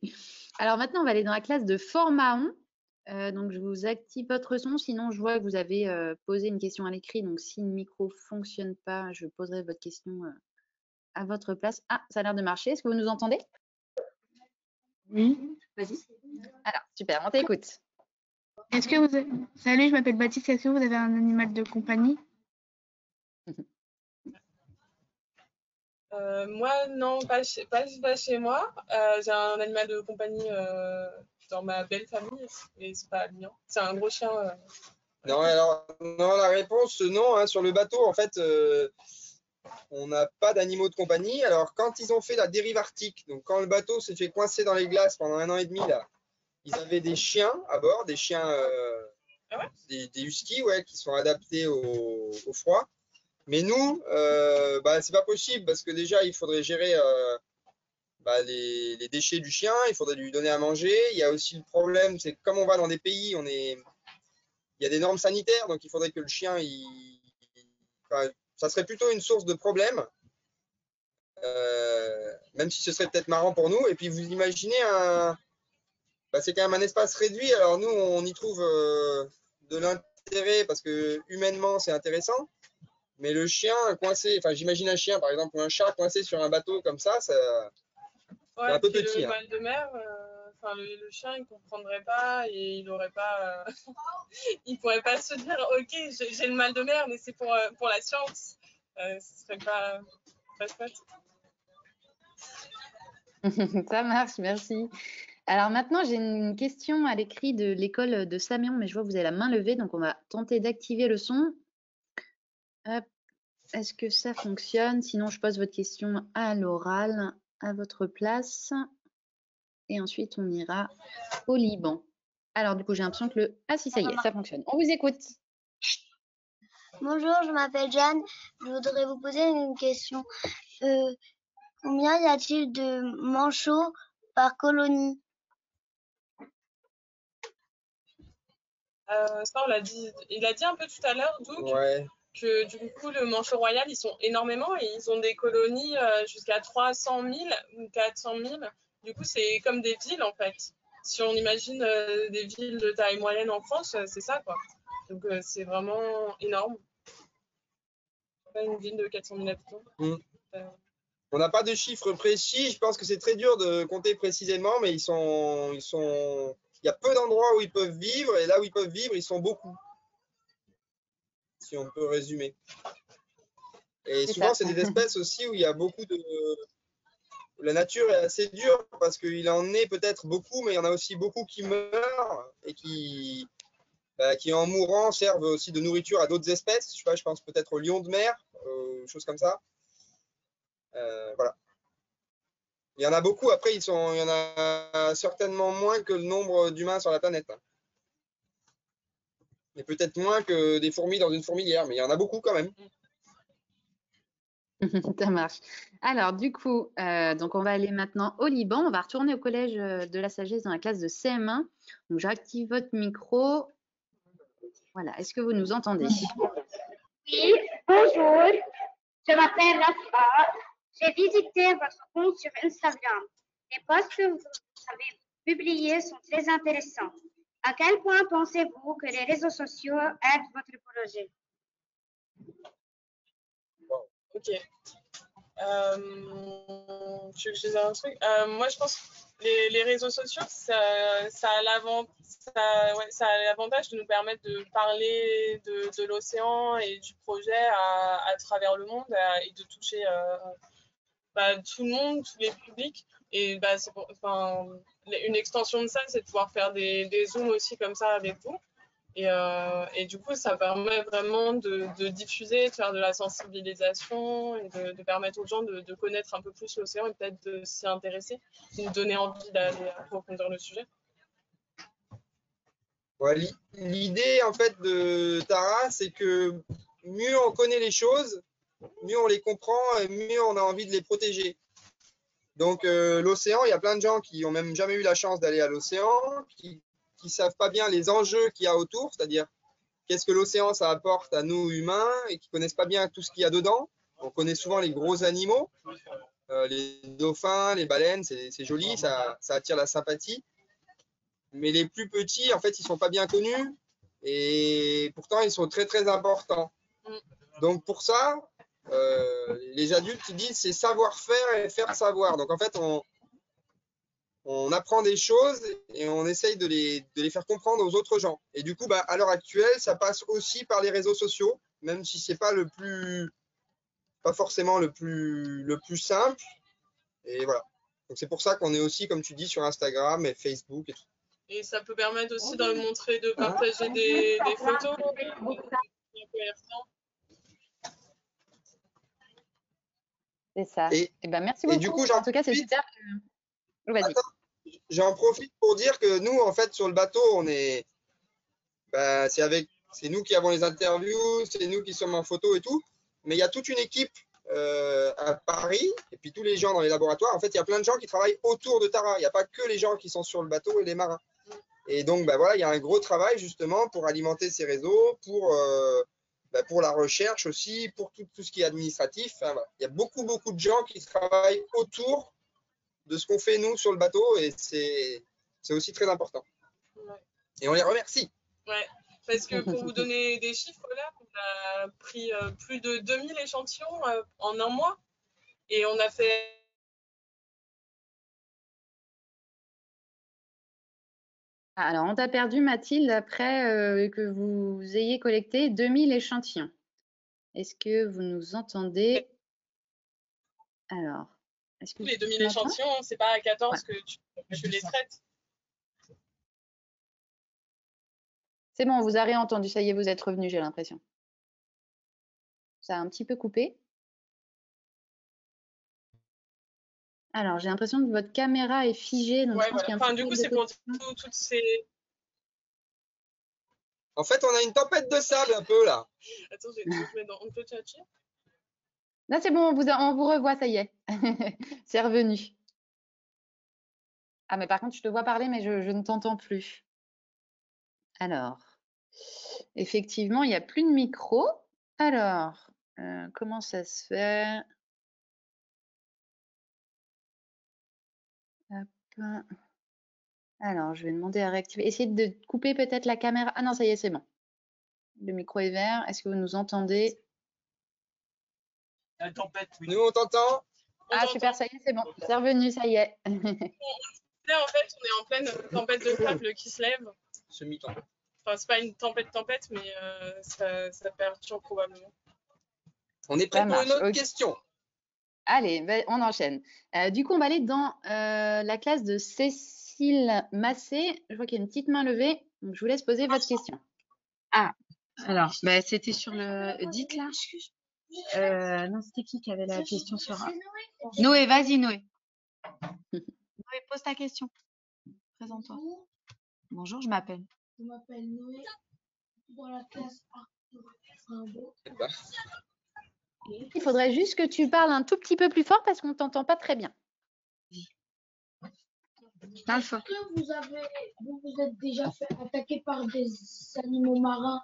Alors maintenant, on va aller dans la classe de Formaon. Donc je vous active votre son, sinon je vois que vous avez posé une question à l'écrit. Donc si le micro fonctionne pas, je poserai votre question à votre place. Ah, ça a l'air de marcher. Est-ce que vous nous entendez? Oui. Vas-y. Alors, super, on t'écoute. Est-ce que vous avez... Salut, je m'appelle Baptiste. Est-ce que vous avez un animal de compagnie? Moi, non, pas chez moi. J'ai un animal de compagnie dans ma belle famille, mais c'est pas le mien. C'est un gros chien. Non, alors, non, la réponse, non. Hein, sur le bateau, en fait, on n'a pas d'animaux de compagnie. Alors, quand ils ont fait la dérive arctique, donc quand le bateau s'est fait coincer dans les glaces pendant 1 an et demi, là, ils avaient des chiens à bord, des chiens, Ah ouais? des huskies, ouais, qui sont adaptés au froid. Mais nous, c'est pas possible parce que déjà, il faudrait gérer les déchets du chien, il faudrait lui donner à manger. Il y a aussi le problème, c'est que comme on va dans des pays, il y a des normes sanitaires, donc il faudrait que le chien, ça serait plutôt une source de problème, même si ce serait peut-être marrant pour nous. Et puis vous imaginez, c'est quand même un espace réduit, alors nous, on y trouve de l'intérêt parce que humainement, c'est intéressant. Mais le chien coincé, enfin j'imagine un chien par exemple ou un chat coincé sur un bateau comme ça, c'est un peu petit. Le mal de mer, le chien il comprendrait pas et il aurait pas, il pourrait pas se dire ok j'ai le mal de mer mais c'est pour la science, ce serait pas chouette. Ça marche, merci. Alors maintenant, j'ai une question à l'écrit de l'école de Samion, mais je vois que vous avez la main levée, donc on va tenter d'activer le son. Hop. Est-ce que ça fonctionne? Sinon, je pose votre question à l'oral, à votre place. Et ensuite, on ira au Liban. Alors, du coup, j'ai l'impression que Ah si, ça y est, ça fonctionne. On vous écoute. Bonjour, je m'appelle Jeanne. Je voudrais vous poser une question. Combien y a-t-il de manchots par colonie? Ça, il a dit un peu tout à l'heure, Doug. Ouais. que du coup, le Manchot royal, ils sont énormément et ils ont des colonies jusqu'à 300 000 ou 400 000. Du coup, c'est comme des villes en fait. Si on imagine des villes de taille moyenne en France, c'est ça quoi. Donc, c'est vraiment énorme. Pas une ville de 400 000 habitants. On n'a pas de chiffres précis. Je pense que c'est très dur de compter précisément, mais il y a peu d'endroits où ils peuvent vivre et là où ils peuvent vivre, ils sont beaucoup. Si on peut résumer. Et souvent, c'est des espèces aussi où il y a beaucoup de. La nature est assez dure parce qu'il en est peut-être beaucoup, mais il y en a aussi beaucoup qui meurent et qui en mourant servent aussi de nourriture à d'autres espèces. Je sais pas, je pense peut-être aux lions de mer, choses comme ça. Voilà. Il y en a beaucoup. Après, il y en a certainement moins que le nombre d'humains sur la planète. Et peut-être moins que des fourmis dans une fourmilière, mais il y en a beaucoup quand même. Ça marche. Alors, du coup, donc on va aller maintenant au Liban. On va retourner au collège de la sagesse dans la classe de CM1. Donc, j'active votre micro. Voilà. Est-ce que vous nous entendez? Oui, bonjour. Je m'appelle Rafa. J'ai visité votre compte sur Instagram. Les posts que vous avez publiés sont très intéressants. À quel point pensez-vous que les réseaux sociaux aident votre projet? Ok. Tu veux que je dise un truc? Moi, je pense que les réseaux sociaux, ça a l'avantage de nous permettre de parler de l'océan et du projet à travers le monde et de toucher tout le monde, tous les publics. Et une extension de ça, c'est de pouvoir faire des zooms aussi comme ça avec vous. Et du coup, ça permet vraiment de diffuser, de faire de la sensibilisation et de permettre aux gens de connaître un peu plus l'océan et peut-être de s'y intéresser, de nous donner envie d'aller approfondir le sujet. Ouais, l'idée en fait de Tara, c'est que mieux on connaît les choses, mieux on les comprend et mieux on a envie de les protéger. Donc l'océan, il y a plein de gens qui ont même jamais eu la chance d'aller à l'océan, qui savent pas bien les enjeux qu'il y a autour, c'est-à-dire qu'est-ce que l'océan ça apporte à nous humains et qui connaissent pas bien tout ce qu'il y a dedans. On connaît souvent les gros animaux, les dauphins, les baleines, c'est joli, ça attire la sympathie. Mais les plus petits, en fait, ils sont pas bien connus et pourtant ils sont très très importants. Donc pour ça, les adultes ils disent c'est savoir-faire et faire savoir. Donc en fait, on apprend des choses et on essaye de les faire comprendre aux autres gens. Et du coup, à l'heure actuelle, ça passe aussi par les réseaux sociaux, même si c'est pas pas forcément le plus simple. Et voilà. Donc c'est pour ça qu'on est aussi, comme tu dis, sur Instagram et Facebook et tout. Et ça peut permettre aussi de montrer, de partager des photos. C'est ça. Et merci beaucoup. Du coup, en tout cas, c'est super. Vas-y. J'en profite pour dire que nous, en fait, sur le bateau, c'est nous qui avons les interviews, c'est nous qui sommes en photo et tout. Mais il y a toute une équipe à Paris et puis tous les gens dans les laboratoires. En fait, il y a plein de gens qui travaillent autour de Tara. Il n'y a pas que les gens qui sont sur le bateau et les marins. Et donc, voilà, il y a un gros travail justement pour alimenter ces réseaux, pour la recherche aussi, pour tout ce qui est administratif. Enfin, voilà. Il y a beaucoup de gens qui travaillent autour de ce qu'on fait nous sur le bateau et c'est aussi très important. Ouais. Et on les remercie. Ouais, parce que pour vous donner des chiffres, là, on a pris plus de 2000 échantillons en un mois et on a fait. Alors, on t'a perdu, Mathilde, après que vous ayez collecté 2000 échantillons. Est-ce que vous nous entendez? Alors, est-ce que les 2000 échantillons, c'est pas à 14 que tu les traites. C'est bon, on vous a réentendu. Ça y est, vous êtes revenu, j'ai l'impression. Ça a un petit peu coupé. Alors, j'ai l'impression que votre caméra est figée. Donc ouais, je pense voilà. qu'il y a un du coup, c'est pour toutes ces. En fait, on a une tempête de sable un peu là. Attends, je mets dans. On peut tchatcher? Là, c'est bon, on vous revoit, ça y est. C'est revenu. Ah, mais par contre, je te vois parler, mais je ne t'entends plus. Alors, effectivement, il n'y a plus de micro. Alors, comment ça se fait? Hop. Alors, je vais demander à réactiver. Essayez de couper peut-être la caméra. Ah non, ça y est, c'est bon. Le micro est vert. Est-ce que vous nous entendez? La tempête, oui. Nous, on t'entend. Ah, super, ça y est, c'est bon. C'est revenu, ça y est. Là, en fait, on est en pleine tempête de sable qui se lève. Semi-tempête. Enfin, c'est pas une tempête, mais ça perturbe probablement. On est prêt Ça pour marche, une autre ok. question. Allez, on enchaîne. Du coup, on va aller dans la classe de Cécile Massé. Je vois qu'il y a une petite main levée. Donc, je vous laisse poser votre question. Ah, alors, c'était sur le. Dites là. Non, c'était qui avait la question sur. Noé, vas-y, Noé. Noé, pose ta question. Présente-toi. Bonjour, je m'appelle. Je m'appelle Noé, dans la classe Arthur Rimbaud. Il faudrait juste que tu parles un tout petit peu plus fort parce qu'on ne t'entend pas très bien. Parle fort. Est-ce que vous vous êtes déjà fait attaquer par des animaux marins?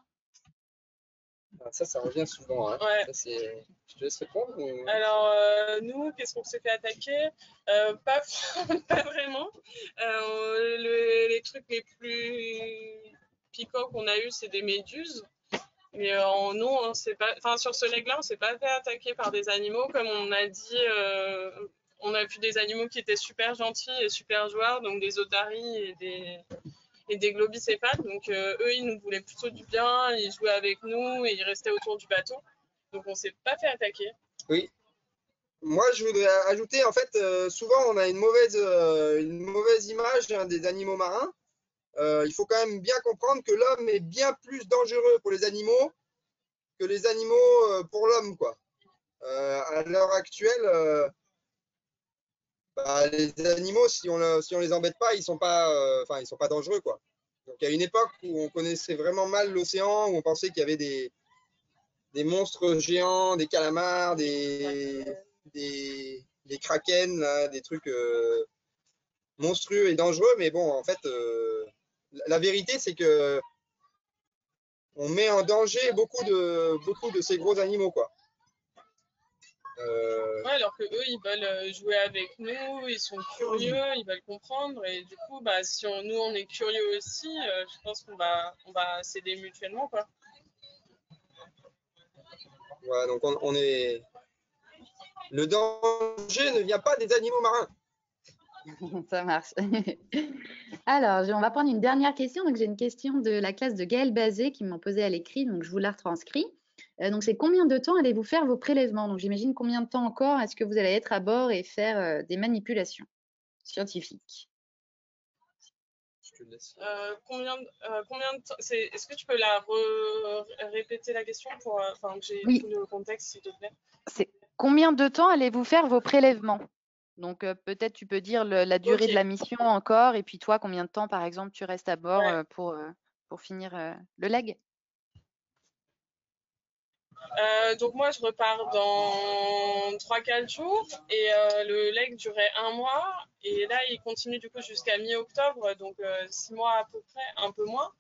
Ça revient souvent. Hein. Ouais. Ça, je te laisse répondre. Ou... Alors, nous, qu'est-ce qu'on s'est fait attaquer? Pas, pas vraiment. Les trucs les plus piquants qu'on a eu, c'est des méduses. Mais nous, on s'est pas. Enfin, sur ce leg-là, on s'est pas fait attaquer par des animaux. Comme on a dit, on a vu des animaux qui étaient super gentils et super joueurs, donc des otaries et des globicéphales. Donc, eux, ils nous voulaient plutôt du bien, ils jouaient avec nous et ils restaient autour du bateau. Donc, on s'est pas fait attaquer. Oui. Moi, je voudrais ajouter, en fait, souvent, on a une mauvaise image des animaux marins. Il faut quand même bien comprendre que l'homme est bien plus dangereux pour les animaux que les animaux pour l'homme, quoi. À l'heure actuelle, les animaux, si on les embête pas, ils sont pas dangereux, quoi. Donc, il y a une époque où on connaissait vraiment mal l'océan, où on pensait qu'il y avait des monstres géants, des calamars, des kraken, là, des trucs monstrueux et dangereux. Mais bon, en fait, la vérité, c'est que on met en danger beaucoup de ces gros animaux, quoi. Ouais, alors que eux, ils veulent jouer avec nous, ils sont curieux, ils veulent comprendre. Et du coup, si nous, on est curieux aussi, je pense qu'on va s'aider mutuellement, quoi. Voilà, donc on est... Le danger ne vient pas des animaux marins. Ça marche. Alors, on va prendre une dernière question. Donc, j'ai une question de la classe de Gaël Bazé qui m'ont posée à l'écrit, donc je vous la retranscris. Donc, c'est combien de temps allez-vous faire vos prélèvements? Donc, j'imagine combien de temps encore est-ce que vous allez être à bord et faire des manipulations scientifiques? Je te laisse. Combien de temps est-ce que tu peux répéter la question pour que j'ai Oui. tout le contexte, s'il te plaît? C'est combien de temps allez-vous faire vos prélèvements? Donc, peut-être tu peux dire la durée de la mission encore, et puis toi, combien de temps, par exemple, tu restes à bord pour finir le leg? Donc moi, je repars dans 3-4 jours et le leg durait 1 mois. Et là, il continue du coup jusqu'à mi-octobre, donc 6 mois à peu près, un peu moins.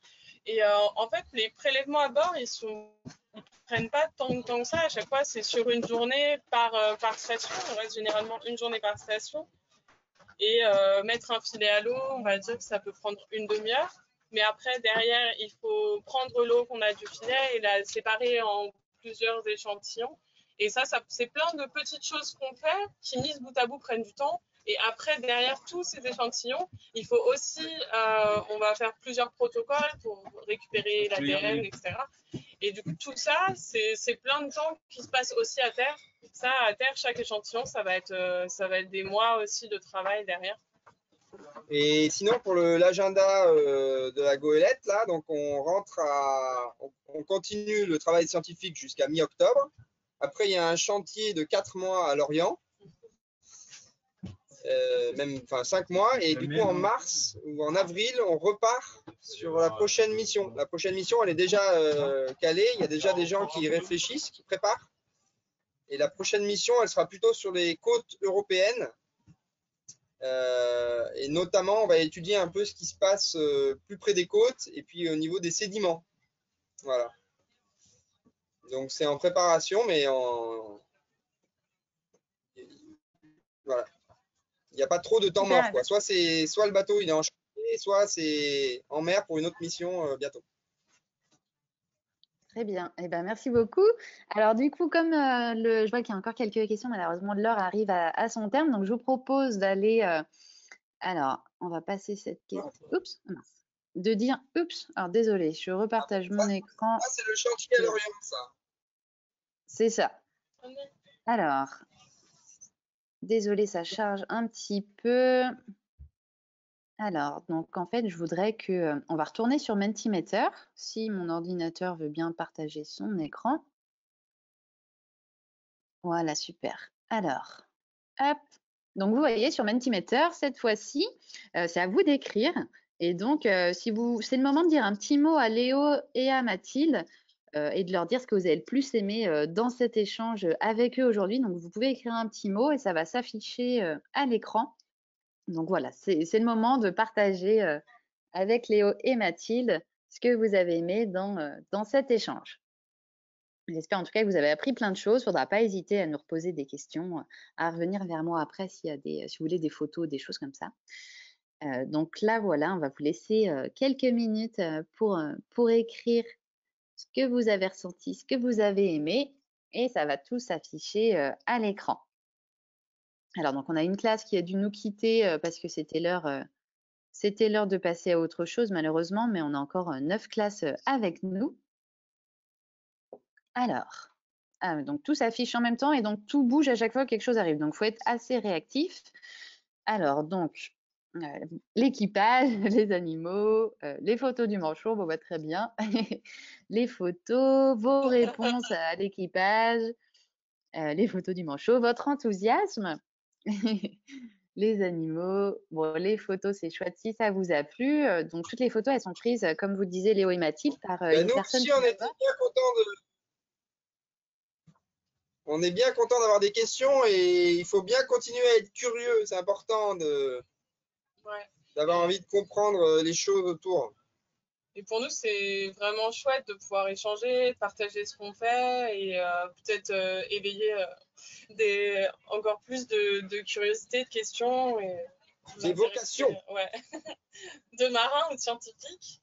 Et en fait, les prélèvements à bord, ils prennent pas tant de temps que ça. À chaque fois, c'est sur une journée par station. On reste généralement une journée par station. Et mettre un filet à l'eau, on va dire que ça peut prendre une demi-heure. Mais après, derrière, il faut prendre l'eau qu'on a du filet et la séparer en plusieurs échantillons. Et ça c'est plein de petites choses qu'on fait qui, mises bout à bout, prennent du temps. Et après, derrière tous ces échantillons, il faut aussi, on va faire plusieurs protocoles pour récupérer l'ADN, etc. Et du coup, tout ça, c'est plein de temps qui se passe aussi à terre. Ça, à terre, chaque échantillon, ça va être des mois aussi de travail derrière. Et sinon, pour l'agenda de la goélette, là, donc on continue le travail scientifique jusqu'à mi-octobre. Après, il y a un chantier de 4 mois à Lorient, même 5 mois. Et du coup, en mars ou en avril, on repart sur la prochaine mission. La prochaine mission, elle est déjà calée. Il y a déjà des gens qui réfléchissent, qui préparent. Et la prochaine mission, elle sera plutôt sur les côtes européennes. Et notamment, on va étudier un peu ce qui se passe plus près des côtes et puis au niveau des sédiments. Voilà. Donc c'est en préparation, mais voilà. Il n'y a pas trop de temps Super. mort, quoi. Soit le bateau il est en chantier, soit c'est en mer pour une autre mission bientôt. Très bien. Eh ben, merci beaucoup. Alors, du coup, comme je vois qu'il y a encore quelques questions, malheureusement, l'heure arrive à son terme. Donc, je vous propose d'aller. Alors, on va passer cette question. Oups, mince. De dire oups. Alors, désolé, je repartage mon écran. Ah, c'est le chantier à Lorient, ça. C'est ça. Alors, désolé, ça charge un petit peu. Alors, donc en fait, je voudrais que on va retourner sur Mentimeter, si mon ordinateur veut bien partager son écran. Voilà, super. Alors, hop. Donc, vous voyez sur Mentimeter, cette fois-ci, c'est à vous d'écrire. Et donc, c'est le moment de dire un petit mot à Léo et à Mathilde et de leur dire ce que vous avez le plus aimé dans cet échange avec eux aujourd'hui. Donc, vous pouvez écrire un petit mot et ça va s'afficher à l'écran. Donc, voilà, c'est le moment de partager avec Léo et Mathilde ce que vous avez aimé dans cet échange. J'espère en tout cas que vous avez appris plein de choses. Il ne faudra pas hésiter à nous reposer des questions, à revenir vers moi après si vous voulez des photos, des choses comme ça. Donc là, voilà, on va vous laisser quelques minutes pour écrire ce que vous avez ressenti, ce que vous avez aimé, et ça va tout s'afficher à l'écran. Alors, donc, on a une classe qui a dû nous quitter parce que c'était l'heure de passer à autre chose, malheureusement, mais on a encore 9 classes avec nous. Alors, donc tout s'affiche en même temps et donc tout bouge à chaque fois que quelque chose arrive. Donc, il faut être assez réactif. Alors, donc, l'équipage, les animaux, les photos du manchot, bon, bah, très bien. Les photos, vos réponses à l'équipage, les photos du manchot, votre enthousiasme. Les animaux, bon, les photos, c'est chouette si ça vous a plu. Donc, toutes les photos, elles sont prises, comme vous le disiez, Léo et Mathilde, par une Nous personne. aussi, on était bien contents On est bien content d'avoir des questions et il faut bien continuer à être curieux. C'est important d'avoir envie de comprendre les choses autour. Et pour nous, c'est vraiment chouette de pouvoir échanger, de partager ce qu'on fait et peut-être éveiller encore plus de curiosité, de questions. Et des vocations. Ouais. De marins ou de scientifiques.